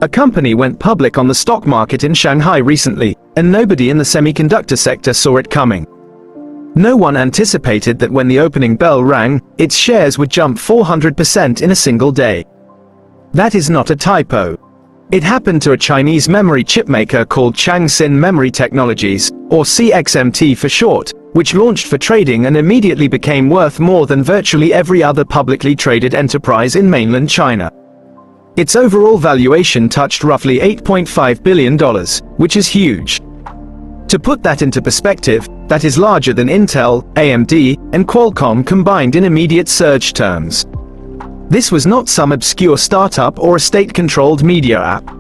A company went public on the stock market in Shanghai recently, and nobody in the semiconductor sector saw it coming. No one anticipated that when the opening bell rang, its shares would jump 400% in a single day. That is not a typo. It happened to a Chinese memory chipmaker called ChangXin Memory Technologies, or CXMT for short, which launched for trading and immediately became worth more than virtually every other publicly traded enterprise in mainland China. Its overall valuation touched roughly $8.5 billion, which is huge. To put that into perspective, that is larger than Intel, AMD, and Qualcomm combined in immediate surge terms. This was not some obscure startup or a state-controlled media app.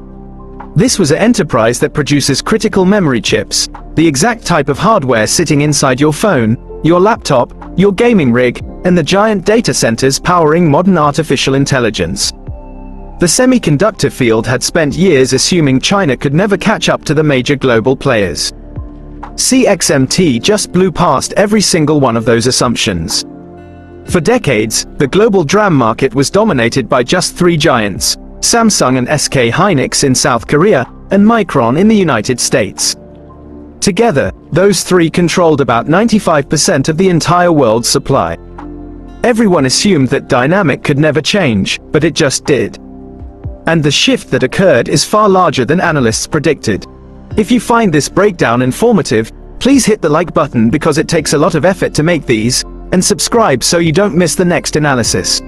This was an enterprise that produces critical memory chips, the exact type of hardware sitting inside your phone, your laptop, your gaming rig, and the giant data centers powering modern artificial intelligence. The semiconductor field had spent years assuming China could never catch up to the major global players. CXMT just blew past every single one of those assumptions. For decades, the global DRAM market was dominated by just three giants: Samsung and SK Hynix in South Korea, and Micron in the United States. Together, those three controlled about 95% of the entire world's supply. Everyone assumed that dynamic could never change, but it just did. And the shift that occurred is far larger than analysts predicted. If you find this breakdown informative, please hit the like button because it takes a lot of effort to make these, and subscribe so you don't miss the next analysis.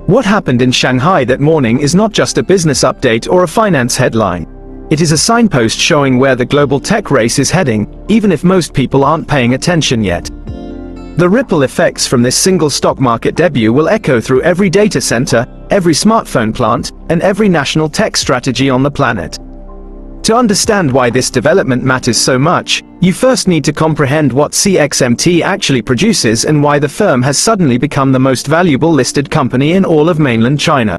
What happened in Shanghai that morning is not just a business update or a finance headline. It is a signpost showing where the global tech race is heading, even if most people aren't paying attention yet. The ripple effects from this single stock market debut will echo through every data center, every smartphone plant, and every national tech strategy on the planet. To understand why this development matters so much, you first need to comprehend what CXMT actually produces and why the firm has suddenly become the most valuable listed company in all of mainland China.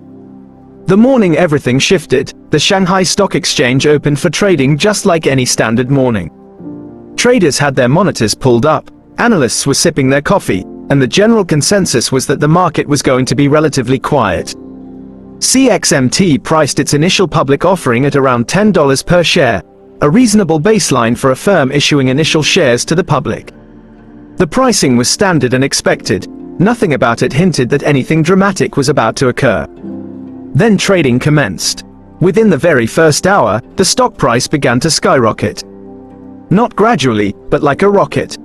The morning everything shifted, the Shanghai Stock Exchange opened for trading just like any standard morning. Traders had their monitors pulled up, analysts were sipping their coffee, and the general consensus was that the market was going to be relatively quiet. CXMT priced its initial public offering at around $10 per share, a reasonable baseline for a firm issuing initial shares to the public. The pricing was standard and expected. Nothing about it hinted that anything dramatic was about to occur. Then trading commenced. Within the very first hour, the stock price began to skyrocket. Not gradually, but like a rocket.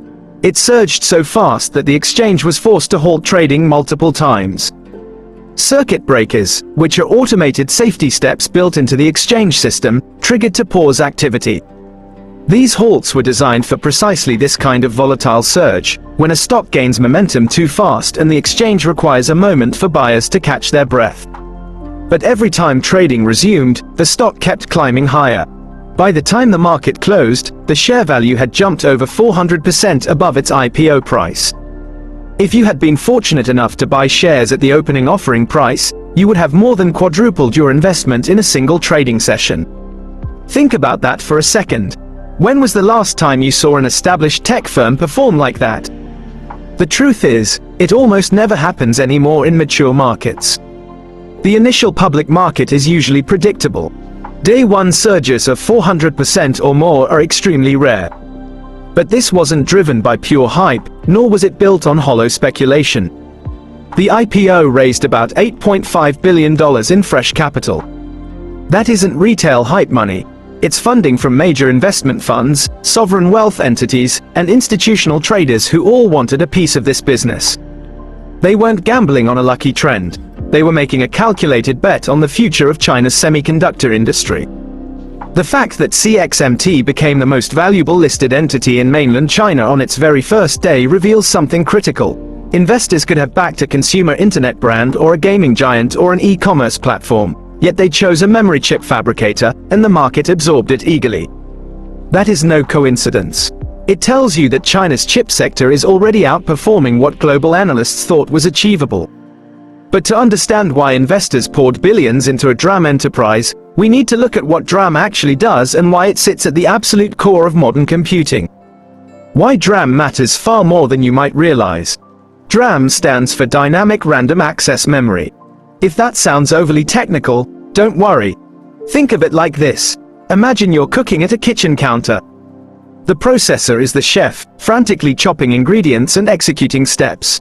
It surged so fast that the exchange was forced to halt trading multiple times. Circuit breakers, which are automated safety steps built into the exchange system, triggered to pause activity. These halts were designed for precisely this kind of volatile surge, when a stock gains momentum too fast and the exchange requires a moment for buyers to catch their breath. But every time trading resumed, the stock kept climbing higher. By the time the market closed, the share value had jumped over 400% above its IPO price. If you had been fortunate enough to buy shares at the opening offering price, you would have more than quadrupled your investment in a single trading session. Think about that for a second. When was the last time you saw an established tech firm perform like that? The truth is, it almost never happens anymore in mature markets. The initial public market is usually predictable. Day one surges of 400% or more are extremely rare. But this wasn't driven by pure hype, nor was it built on hollow speculation. The IPO raised about $8.5 billion in fresh capital. That isn't retail hype money. It's funding from major investment funds, sovereign wealth entities, and institutional traders who all wanted a piece of this business. They weren't gambling on a lucky trend. They were making a calculated bet on the future of China's semiconductor industry. The fact that CXMT became the most valuable listed entity in mainland China on its very first day reveals something critical. Investors could have backed a consumer internet brand or a gaming giant or an e-commerce platform, yet they chose a memory chip fabricator, and the market absorbed it eagerly. That is no coincidence. It tells you that China's chip sector is already outperforming what global analysts thought was achievable. But to understand why investors poured billions into a DRAM enterprise, we need to look at what DRAM actually does and why it sits at the absolute core of modern computing. Why DRAM matters far more than you might realize. DRAM stands for Dynamic Random Access Memory. If that sounds overly technical, don't worry. Think of it like this. Imagine you're cooking at a kitchen counter. The processor is the chef, frantically chopping ingredients and executing steps.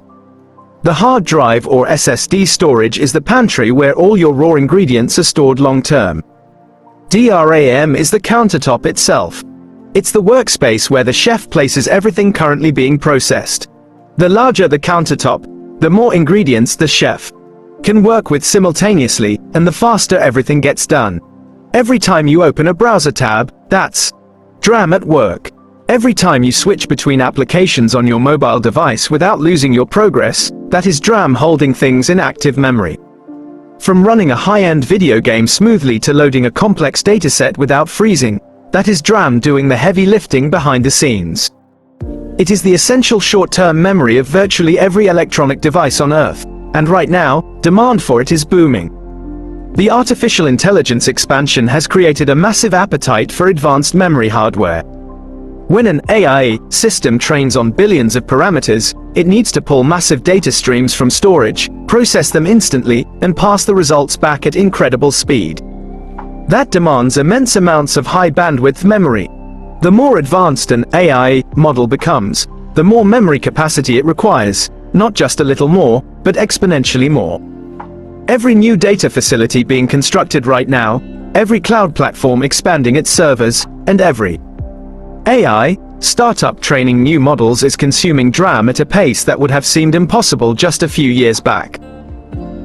The hard drive or SSD storage is the pantry where all your raw ingredients are stored long-term. DRAM is the countertop itself. It's the workspace where the chef places everything currently being processed. The larger the countertop, the more ingredients the chef can work with simultaneously, and the faster everything gets done. Every time you open a browser tab, that's DRAM at work. Every time you switch between applications on your mobile device without losing your progress, that is DRAM holding things in active memory. From running a high-end video game smoothly to loading a complex dataset without freezing, that is DRAM doing the heavy lifting behind the scenes. It is the essential short-term memory of virtually every electronic device on Earth, and right now, demand for it is booming. The artificial intelligence expansion has created a massive appetite for advanced memory hardware. When an AI system trains on billions of parameters, it needs to pull massive data streams from storage, process them instantly, and pass the results back at incredible speed. That demands immense amounts of high-bandwidth memory. The more advanced an AI model becomes, the more memory capacity it requires, not just a little more, but exponentially more. Every new data facility being constructed right now, every cloud platform expanding its servers, and every AI startup training new models is consuming DRAM at a pace that would have seemed impossible just a few years back.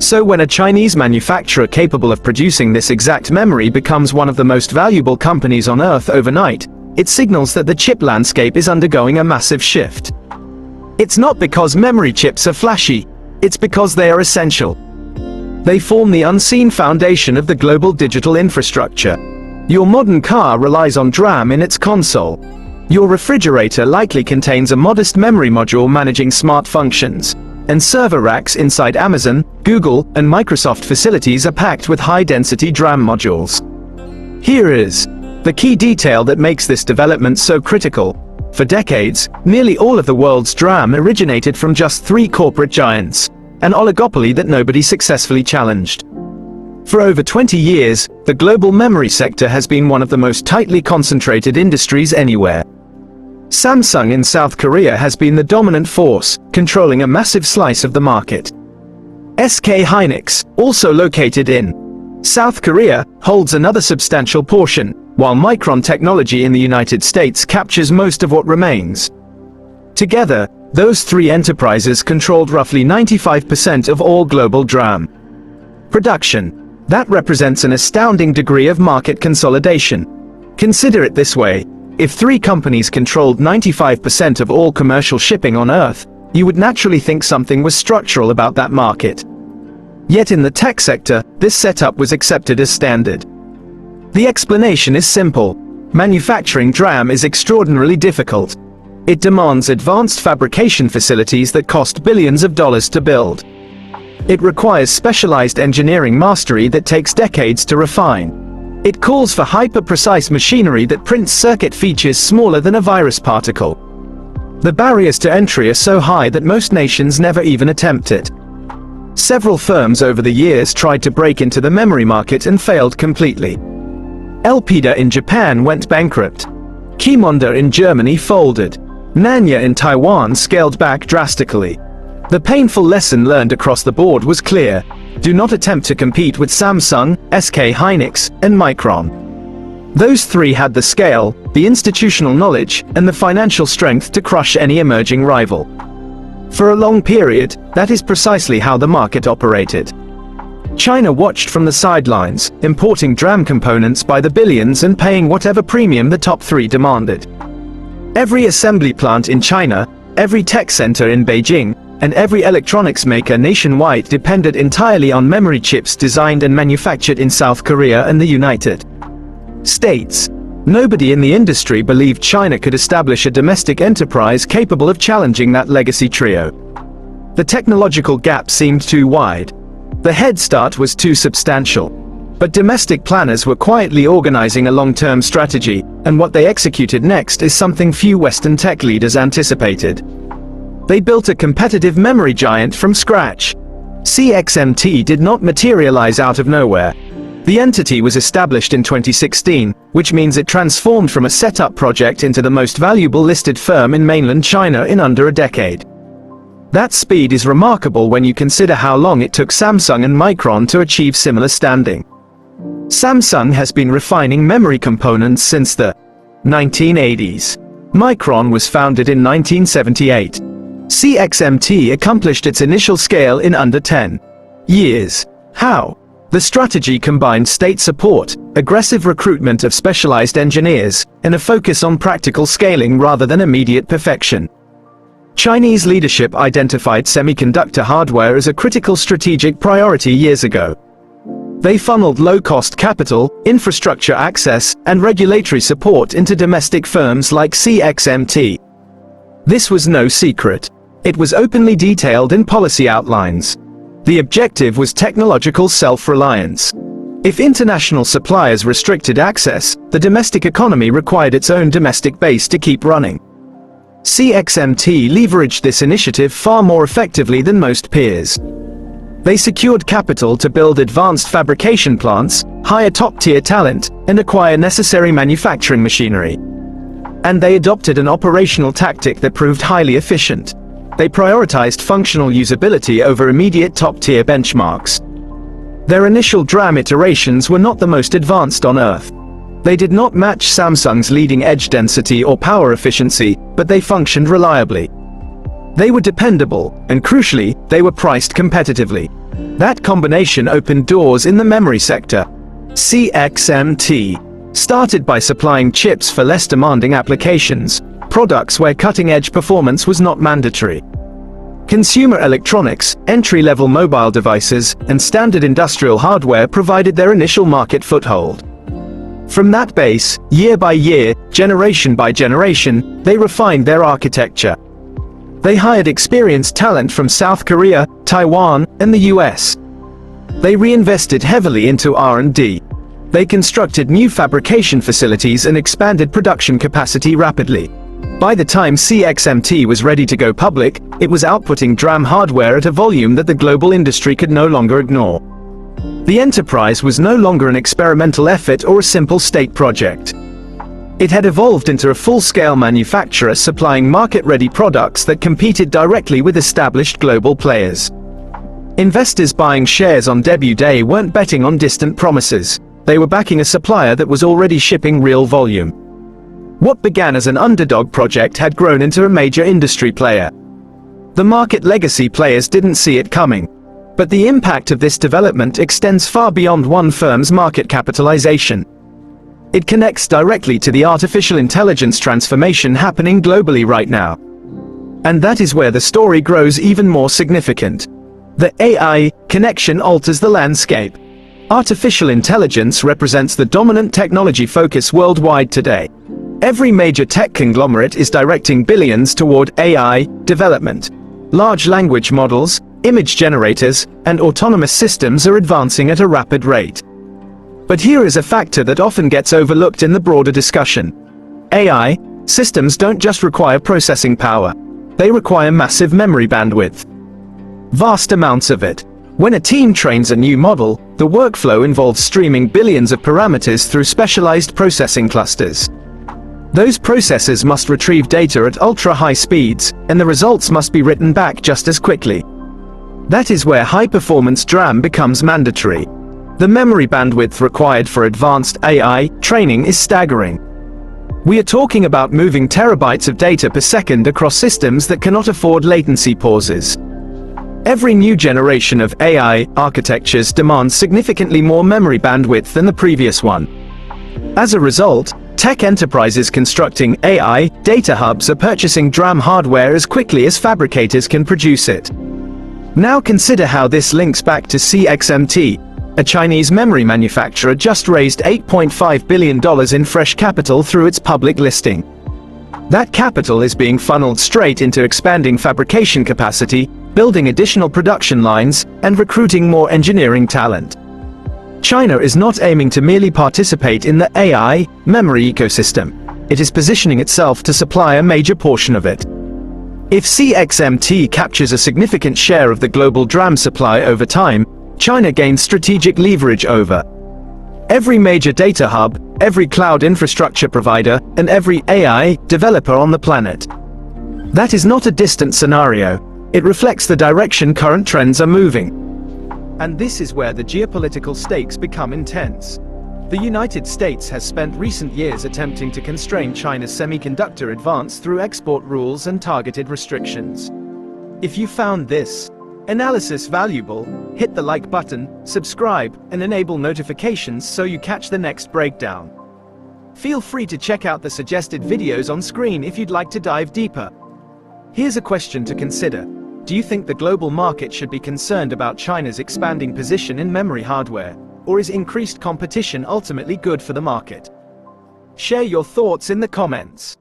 So when a Chinese manufacturer capable of producing this exact memory becomes one of the most valuable companies on Earth overnight, it signals that the chip landscape is undergoing a massive shift. It's not because memory chips are flashy, it's because they are essential. They form the unseen foundation of the global digital infrastructure. Your modern car relies on DRAM in its console. Your refrigerator likely contains a modest memory module managing smart functions. And server racks inside Amazon, Google, and Microsoft facilities are packed with high-density DRAM modules. Here is the key detail that makes this development so critical. For decades, nearly all of the world's DRAM originated from just 3 corporate giants, an oligopoly that nobody successfully challenged. For over 20 years, the global memory sector has been one of the most tightly concentrated industries anywhere. Samsung in South Korea has been the dominant force, controlling a massive slice of the market. SK Hynix, also located in South Korea, holds another substantial portion, while Micron technology in the United States captures most of what remains. Together, those 3 enterprises controlled roughly 95% of all global DRAM production. That represents an astounding degree of market consolidation. Consider it this way. If 3 companies controlled 95% of all commercial shipping on Earth, you would naturally think something was structural about that market. Yet in the tech sector, this setup was accepted as standard. The explanation is simple. Manufacturing DRAM is extraordinarily difficult. It demands advanced fabrication facilities that cost billions of dollars to build. It requires specialized engineering mastery that takes decades to refine. It calls for hyper-precise machinery that prints circuit features smaller than a virus particle. The barriers to entry are so high that most nations never even attempt it. Several firms over the years tried to break into the memory market and failed completely. Elpida in Japan went bankrupt. Qimonda in Germany folded. Nanya in Taiwan scaled back drastically. The painful lesson learned across the board was clear. Do not attempt to compete with Samsung, SK Hynix, and Micron. Those 3 had the scale, the institutional knowledge, and the financial strength to crush any emerging rival. For a long period, that is precisely how the market operated. China watched from the sidelines, importing DRAM components by the billions and paying whatever premium the top 3 demanded. Every assembly plant in China, every tech center in Beijing, and every electronics maker nationwide depended entirely on memory chips designed and manufactured in South Korea and the United States. Nobody in the industry believed China could establish a domestic enterprise capable of challenging that legacy trio. The technological gap seemed too wide. The head start was too substantial. But domestic planners were quietly organizing a long-term strategy, and what they executed next is something few Western tech leaders anticipated. They built a competitive memory giant from scratch. CXMT did not materialize out of nowhere. The entity was established in 2016, which means it transformed from a setup project into the most valuable listed firm in mainland China in under a decade. That speed is remarkable when you consider how long it took Samsung and Micron to achieve similar standing. Samsung has been refining memory components since the 1980s. Micron was founded in 1978. CXMT accomplished its initial scale in under 10 years. How? The strategy combined state support, aggressive recruitment of specialized engineers, and a focus on practical scaling rather than immediate perfection. Chinese leadership identified semiconductor hardware as a critical strategic priority years ago. They funneled low-cost capital, infrastructure access, and regulatory support into domestic firms like CXMT. This was no secret. It was openly detailed in policy outlines. The objective was technological self-reliance. If international suppliers restricted access, the domestic economy required its own domestic base to keep running. CXMT leveraged this initiative far more effectively than most peers. They secured capital to build advanced fabrication plants, hire top-tier talent, and acquire necessary manufacturing machinery. And they adopted an operational tactic that proved highly efficient. They prioritized functional usability over immediate top-tier benchmarks. Their initial DRAM iterations were not the most advanced on Earth. They did not match Samsung's leading-edge density or power efficiency, but they functioned reliably. They were dependable, and crucially, they were priced competitively. That combination opened doors in the memory sector. CXMT started by supplying chips for less demanding applications, products where cutting-edge performance was not mandatory. Consumer electronics, entry-level mobile devices, and standard industrial hardware provided their initial market foothold. From that base, year by year, generation by generation, they refined their architecture. They hired experienced talent from South Korea, Taiwan, and the US. They reinvested heavily into R&D. They constructed new fabrication facilities and expanded production capacity rapidly. By the time CXMT was ready to go public, it was outputting DRAM hardware at a volume that the global industry could no longer ignore. The enterprise was no longer an experimental effort or a simple state project. It had evolved into a full-scale manufacturer supplying market-ready products that competed directly with established global players. Investors buying shares on debut day weren't betting on distant promises. They were backing a supplier that was already shipping real volume. What began as an underdog project had grown into a major industry player. The market legacy players didn't see it coming. But the impact of this development extends far beyond one firm's market capitalization. It connects directly to the artificial intelligence transformation happening globally right now. And that is where the story grows even more significant. The AI connection alters the landscape. Artificial intelligence represents the dominant technology focus worldwide today. Every major tech conglomerate is directing billions toward AI development. Large language models, image generators, and autonomous systems are advancing at a rapid rate. But here is a factor that often gets overlooked in the broader discussion. AI systems don't just require processing power. They require massive memory bandwidth. Vast amounts of it. When a team trains a new model, the workflow involves streaming billions of parameters through specialized processing clusters. Those processors must retrieve data at ultra-high speeds, and the results must be written back just as quickly. That is where high-performance DRAM becomes mandatory. The memory bandwidth required for advanced AI training is staggering. We are talking about moving terabytes of data per second across systems that cannot afford latency pauses. Every new generation of AI architectures demands significantly more memory bandwidth than the previous one. As a result, tech enterprises constructing AI data hubs are purchasing DRAM hardware as quickly as fabricators can produce it. Now consider how this links back to CXMT. A Chinese memory manufacturer just raised $8.5 billion in fresh capital through its public listing. That capital is being funneled straight into expanding fabrication capacity, building additional production lines, and recruiting more engineering talent. China is not aiming to merely participate in the AI memory ecosystem. It is positioning itself to supply a major portion of it. If CXMT captures a significant share of the global DRAM supply over time, China gains strategic leverage over Every major data hub, every cloud infrastructure provider, and every AI developer on the planet. That is not a distant scenario. It reflects the direction current trends are moving. And this is where the geopolitical stakes become intense. The United States has spent recent years attempting to constrain China's semiconductor advance through export rules and targeted restrictions. If you found this analysis valuable, hit the like button, subscribe, and enable notifications so you catch the next breakdown. Feel free to check out the suggested videos on screen if you'd like to dive deeper. Here's a question to consider. Do you think the global market should be concerned about China's expanding position in memory hardware, or is increased competition ultimately good for the market? Share your thoughts in the comments.